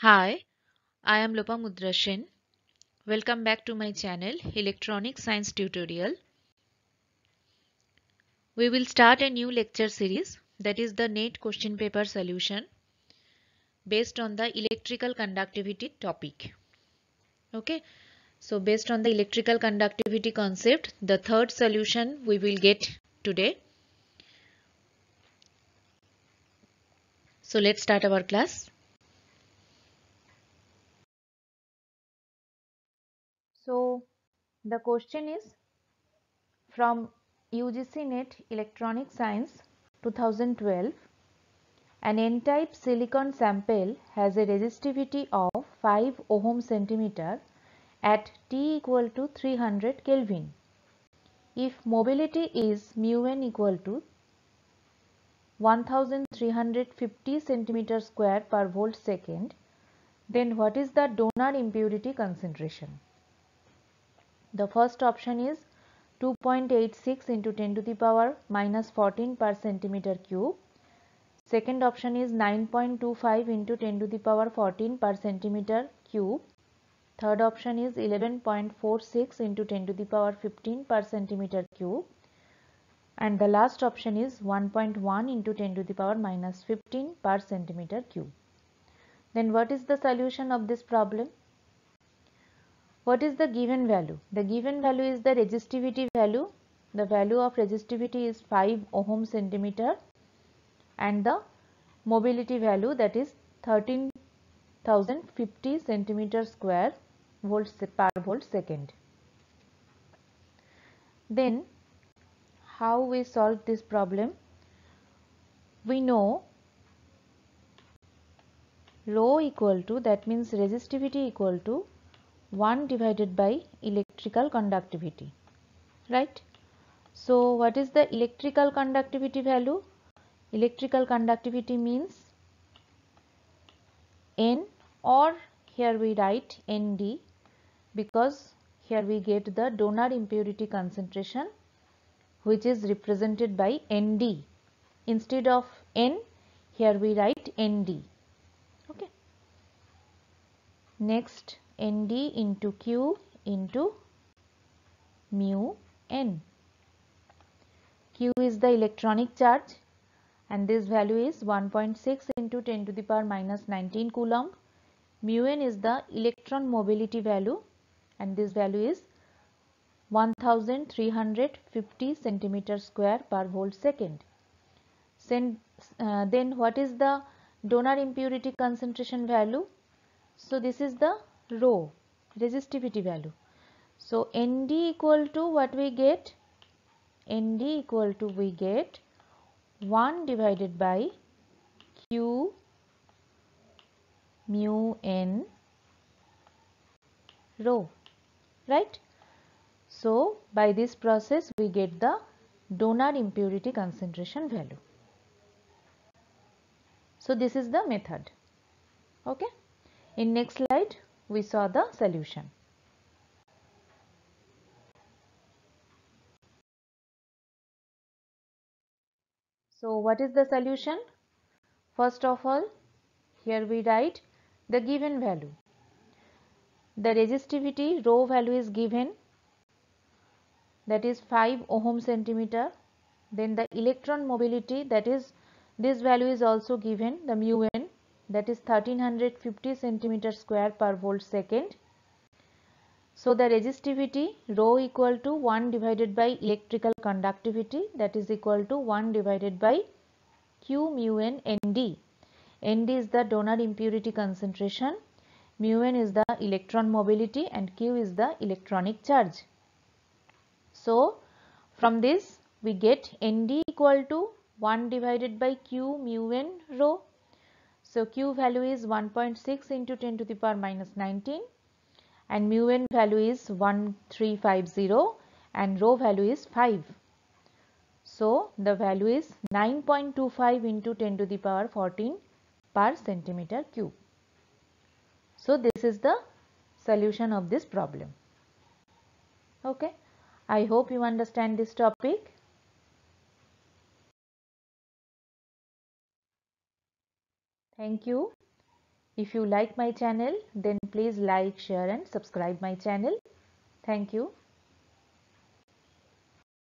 Hi, I am Lopa Mudrashin. Welcome back to my channel Electronic Science Tutorial. We will start a new lecture series, that is the NET question paper solution based on the electrical conductivity topic. Okay, so based on the electrical conductivity concept, the third solution we will get today. So let's start our class. So the question is from UGC Net Electronic Science 2012. An N-type silicon sample has a resistivity of 5 ohm centimeter at T equal to 300 Kelvin. If mobility is mu n equal to 1350 centimeter square per volt second, then what is the donor impurity concentration? The first option is 2.86 into 10 to the power minus 14 per centimeter cube. Second option is 9.25 into 10 to the power 14 per centimeter cube. Third option is 11.46 into 10 to the power 15 per centimeter cube. And the last option is 1.1 into 10 to the power minus 15 per centimeter cube. Then what is the solution of this problem? What is the given value? The given value is the resistivity value. The value of resistivity is 5 ohm centimeter and the mobility value, that is 13,050 centimeter square volts per volt second. Then how we solve this problem? We know rho equal to, that means resistivity equal to 1 divided by electrical conductivity, right? So what is the electrical conductivity value? Electrical conductivity means N, or here we write Nd, because here we get the donor impurity concentration, which is represented by Nd. Instead of N, here we write Nd. Okay. Next, Nd into Q into mu n. Q is the electronic charge and this value is 1.6 into 10 to the power minus 19 coulomb. Mu n is the electron mobility value and this value is 1350 centimeter square per volt second. Then what is the donor impurity concentration value? So this is the rho, resistivity value. So Nd equal to what we get? Nd equal to we get 1 divided by Q mu n rho, right? So by this process we get the donor impurity concentration value. So this is the method. Okay. In next slide we saw the solution. So what is the solution? First of all, here we write the given value. The resistivity rho value is given, that is 5 ohm centimeter. Then the electron mobility, that is this value is also given, the mu n, that is 1350 centimeter square per volt second. So the resistivity rho equal to 1 divided by electrical conductivity, that is equal to 1 divided by Q mu n Nd. Nd is the donor impurity concentration, mu n is the electron mobility and Q is the electronic charge. So from this we get Nd equal to 1 divided by Q mu n rho. So Q value is 1.6 into 10 to the power minus 19 and mu n value is 1350 and rho value is 5. So the value is 9.25 into 10 to the power 14 per centimeter cube. So this is the solution of this problem. Okay. I hope you understand this topic. Thank you. If you like my channel, then please like, share and subscribe my channel. Thank you.